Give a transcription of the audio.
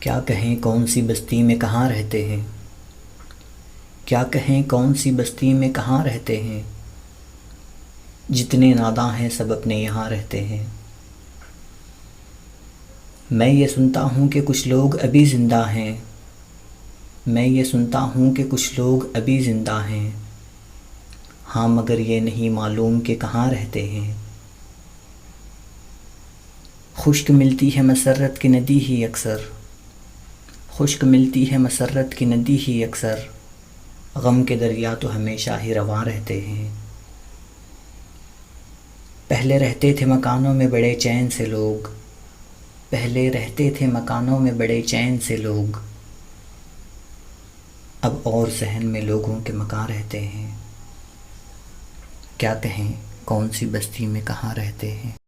کیا کہیں کون سی بستی میں کہاں رہتے ہیں، کیا کہیں کون سی بستی میں کہاں رہتے ہیں، جتنے ناداں ہیں سب اپنے یہاں رہتے ہیں۔ میں یہ سنتا ہوں کہ کچھ لوگ ابھی زندہ ہیں، میں یہ سنتا ہوں کہ کچھ لوگ ابھی زندہ ہیں، ہاں مگر یہ نہیں معلوم کہ کہاں رہتے ہیں۔ خشک ملتی ہے مسرت کی ندی ہی اکثر، خشک ملتی ہے مسرت کی ندی ہی اکثر، غم کے دریا تو ہمیشہ ہی رواں رہتے ہیں۔ پہلے رہتے تھے مکانوں میں بڑے چین سے لوگ، پہلے رہتے تھے مکانوں میں بڑے چین سے لوگ، اب اور صحن میں لوگوں کے مکاں رہتے ہیں۔ کیا کہیں کون سی بستی میں کہاں رہتے ہیں۔